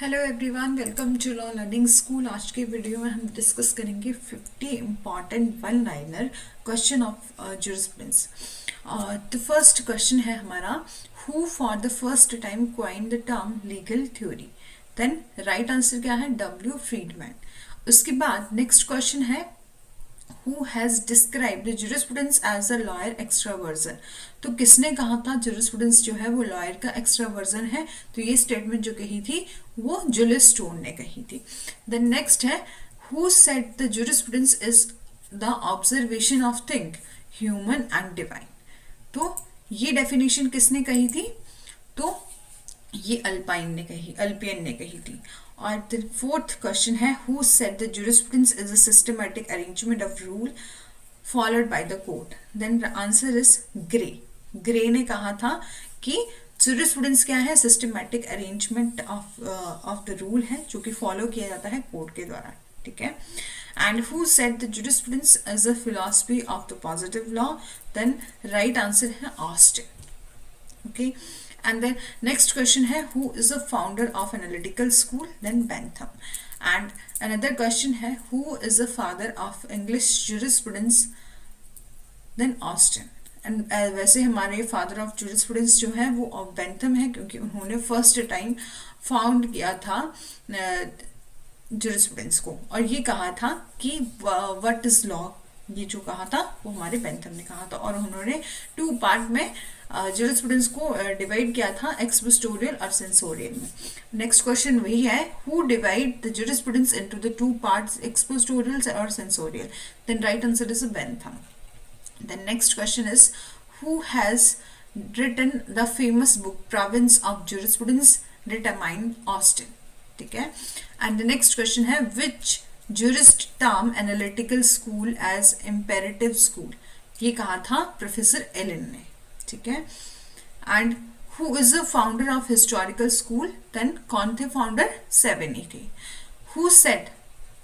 Hello everyone, welcome to law learning school. आज के video में हम डिस्कस करेंगे 50 important one liner question of jurisprudence. तो फर्स्ट क्वेश्चन है हमारा, who for the first time coined the term legal theory. Then right answer क्या है? W Friedman. उसके बाद नेक्स्ट क्वेश्चन है, who has described jurisprudence as a lawyer extraversion। तो किसने कहा था jurisprudence जो है वो लॉयर का extraversion है? तो ये स्टेटमेंट जो कही थी वो जुलिस स्टोन ने कही थी। देन नेक्स्ट है, who said the jurisprudence is the observation of thing human and divine। तो ये डेफिनेशन किसने कही थी? तो ये अल्पियन ने कही थी। और द फोर्थ क्वेश्चन है, who said the jurisprudence is a systematic arrangement of rule followed by the court. Then answer is Gray ने कहा था कि jurisprudence क्या है? Systematic arrangement of the rule है जो कि फॉलो किया जाता है कोर्ट के द्वारा। ठीक है। And who said the jurisprudence is a philosophy of the positive law. Then right answer है Austin. Okay. And then next question है, who is the founder of analytical school? Then Bentham. And another question है, who is the father of English jurisprudence? Then Austin. And वैसे हमारे father of jurisprudence जो है वो Bentham है, क्योंकि उन्होंने फर्स्ट टाइम फाउंड किया था jurisprudence को, और ये कहा था कि what is law, ये जो कहा था वो हमारे बेंथम ने कहा था। और उन्होंने 2 पार्ट में jurisprudence को डिवाइड किया था, एक्सपोस्टोरियल और सेंसोरियल में। नेक्स्ट क्वेश्चन वही है, who divide the jurisprudence into the 2 parts, expository और censorial. Then right answer is Bentham. Then next question is, who has written the famous book Province of Jurisprudence? Determine Austin। ठीक है। And the next question है, विच jurist term analytical school as imperative school? ये कहा था professor Elon ने। ठीक है। And who is the founder of historical school? Then कौन थे फाउंडर? सेवेनी थे। हु सेड,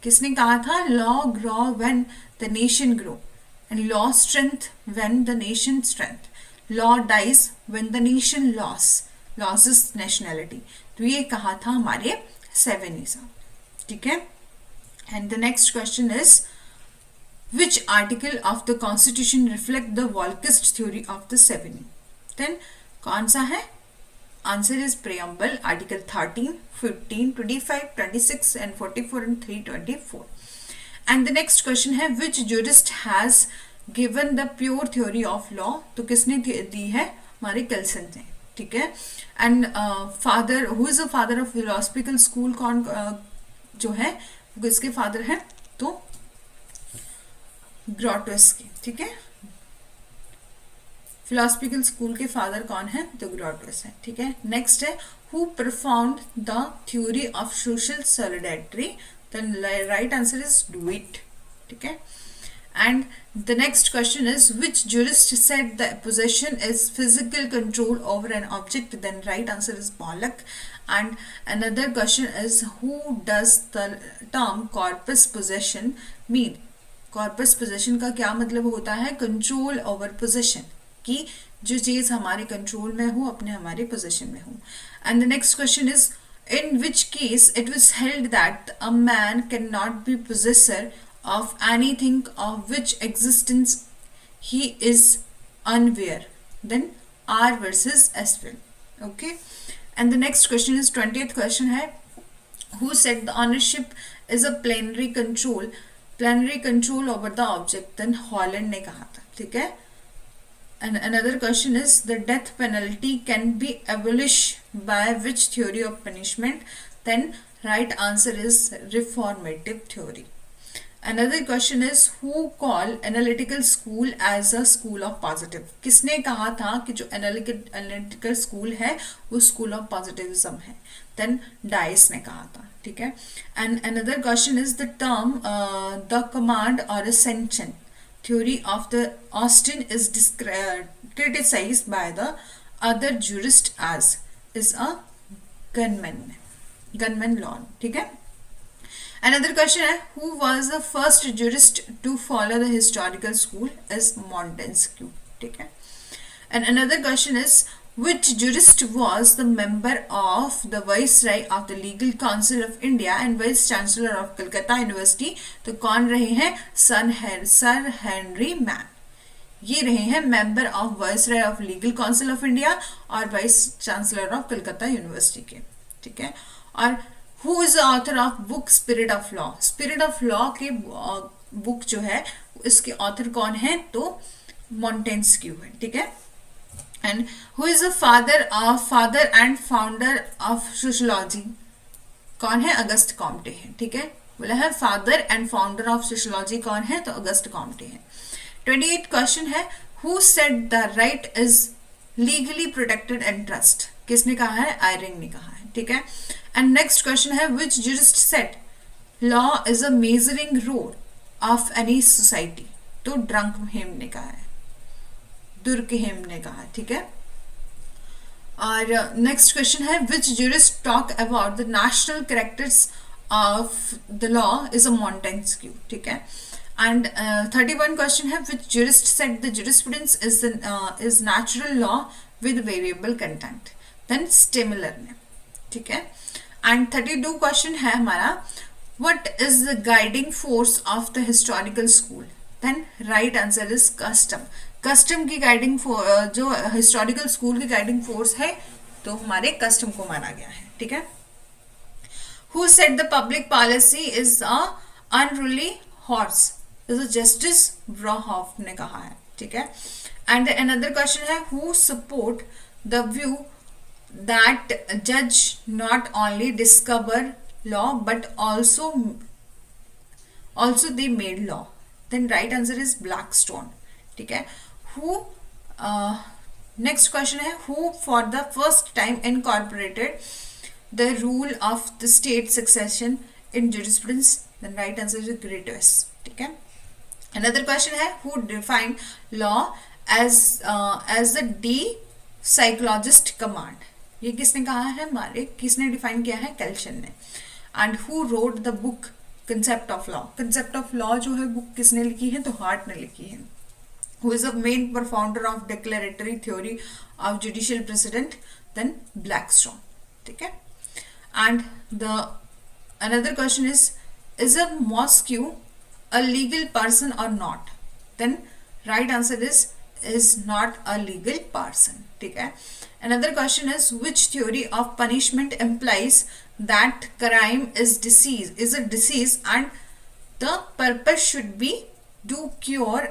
किसने कहा था, law grow when the nation grow and law strength when the nation strength, law dies when the nation loses nationality. तो ये कहा था हमारे सेवेनी साहब। ठीक है। And the next question is, which article of the Constitution reflect the Volckist theory of the 7? Then कौन सा है? Answer is preamble, article 13, 15, 25, 26 and 44 and 324. And the next question है, which jurist has given the pure theory of law? तो किसने दी है? हमारे कल्सन ने। ठीक है। And father, who is the father of philosophical school? कौन जो है किसके फादर है? तो ग्रॉटस के। ठीक है। फिलोसफिकल स्कूल के फादर कौन है? तो ग्रॉटस है। ठीक है। नेक्स्ट है, who performed the theory of social solidarity? Then right answer is डुइट। ठीक है। And the next question is, which jurist said the possession is physical control over an object? Then right answer is Pollock. And another question is, who does the term corpus possession mean? corpus possession का क्या मतलब होता है? Control over possession, कि जो चीज हमारे control में हो, अपने हमारे पोजेशन में हो। And the next question is, in which case it was held that a man cannot be possessor of anything of which existence he is unaware? Then R versus Eswell. Okay. And the next question is 20th question है, who said the ownership is a plenary control over the object? Then Holland ने कहा था। ठीक है। And another question is, the death penalty can be abolished by which theory of punishment? Then right answer is reformative theory. Another question is, who call analytical school as a school of positive? किसने कहा था कि जो analytical school है वो school of positivism है? Then dice ने कहा था। ठीक है। And another question is, the term the command or ascension theory of the Austin is criticized by the other jurist as is a gunman law। ठीक है। Another question है, who was the first jurist to follow the historical school? is Montesquieu। ठीक है। And another question is, which jurist was the member of the Viceroy of the Legal Council of India and Vice Chancellor of Calcutta University? तो कौन रहे हैं? Sir Henry man, ये रहे हैं member of viceroy of legal council of India और vice chancellor of Calcutta university के, ठीक है। और who is the author of book spirit of law? Spirit of law के बुक जो है इसके ऑथर कौन है? तो मॉन्टेस्क्यू है, ठीक है। And who is the father and founder of sociology? कौन है? अगस्त कॉम्टे है, ठीक है। बोला है father and founder of sociology कौन है? तो अगस्त कॉम्टे है। 28 क्वेश्चन है, who said the right is legally protected and trust? किसने कहा है? आयरिंग ने कहा है, ठीक है। एंड नेक्स्ट क्वेश्चन है, which jurist said law is a measuring rod of any society? तो ड्रंकहेम ने कहा है, दुर्कहेम ने कहा, ठीक है। और नेक्स्ट क्वेश्चन है, which jurist talk about the national characters of the law is a Montesquieu, ठीक है। And 31 question है, which jurist said the jurisprudence is natural law with variable content? Then Stimler ने, ठीक है। And 32 question है हमारा, what is the guiding force of the historical school? Then right answer is custom. Custom की guiding जो historical school की guiding force है तो हमारे custom को माना गया है, ठीक है। Who said the public policy is a unruly horse? Justice Burrough ने कहा है, ठीक है। एंड अनदर क्वेश्चन है, who support the view that जज not only discover law but also they made law? Then right answer is Blackstone, ठीक है। Who next question है, who for the first time incorporated the rule of the state succession in jurisprudence? Then right answer is Grotius, ठीक है। Another question है, who defined law as the de-psychologist command? ये किसने कहा है? हमारे किसने डिफाइन किया है? कैल्शन ने। And who wrote the book Concept of Law? Concept of Law जो है बुक किसने लिखी है? तो हार्ट ने लिखी है। Who is the main profounder of declaratory theory of judicial precedent? Then Blackstone, ठीक है। And the another question is a Montesquieu a legal person or not? Then right answer is not a legal person, ठीक है। Another question is, which theory of punishment implies that crime is a disease and the purpose should be to cure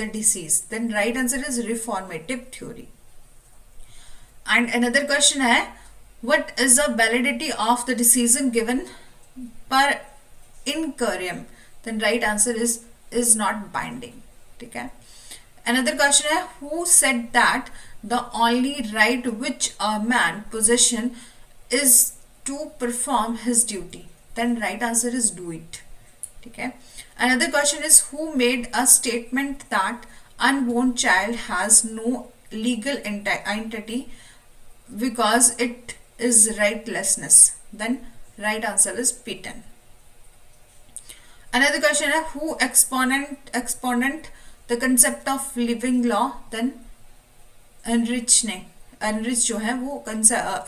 the disease? Then right answer is reformative theory. And another question है, what is the validity of the decision given per incuriam? Then right answer is not binding, ठीक है। Another question है, who said that the only right which a man possession is to perform his duty? Then right answer is do it, ठीक है। Another question is, who made a statement that unborn child has no legal entity because it is rightlessness? Then right answer is Paton. Another question है, who exponent the concept of living law? Then Enrich ने, Enrich जो है वो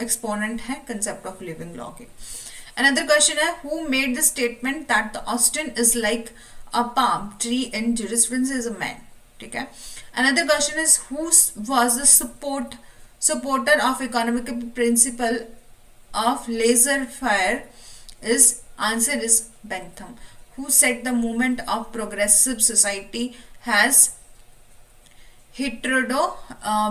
exponent है concept of living law के। Another question है, who made the statement that the Austin is like a palm tree in jurisprudence? is a man, ठीक है। Another question is, who was the supporter of economic principle of laissez-faire? Answer is Bentham. Who said the movement of progressive society has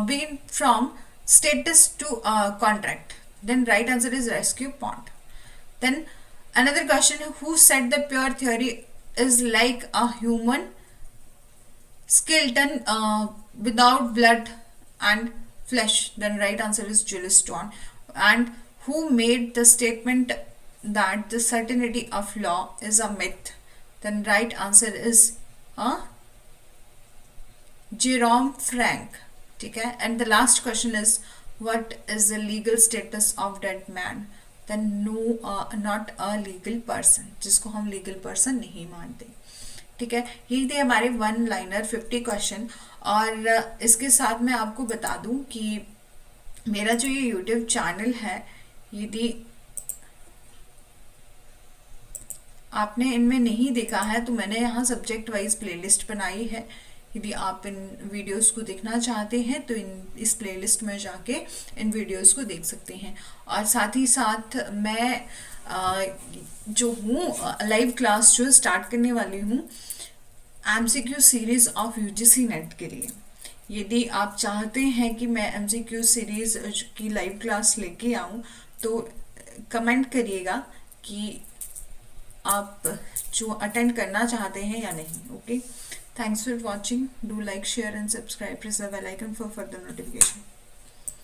been from status to contract? Then right answer is Rescue Pont. Then another question, who said the pure theory is like a human skeleton without blood and flesh? Then right answer is Julius Stone. And who made the statement that the certainty of law is a myth? Then right answer is Jerome Frank, ठीक है। And the last question is, what is the legal status of dead man? Then no, not a legal person, जिसको हम legal person नहीं मानते, ठीक है। यही थे हमारे वन लाइनर 50 क्वेश्चन। और इसके साथ मैं आपको बता दूं कि मेरा जो ये YouTube चैनल है, यदि आपने इनमें नहीं देखा है तो मैंने यहाँ सब्जेक्ट वाइज प्लेलिस्ट बनाई है। यदि आप इन वीडियोस को देखना चाहते हैं तो इस प्लेलिस्ट में जाके इन वीडियोस को देख सकते हैं। और साथ ही साथ मैं जो हूँ लाइव क्लास जो स्टार्ट करने वाली हूँ MCQ series of UGC net के लिए। यदि आप चाहते हैं कि मैं MCQ सीरीज की लाइव क्लास लेके आऊँ तो कमेंट करिएगा कि आप जो अटेंड करना चाहते हैं या नहीं। Okay, thanks for watching, do like share and subscribe, press the bell icon for further notification.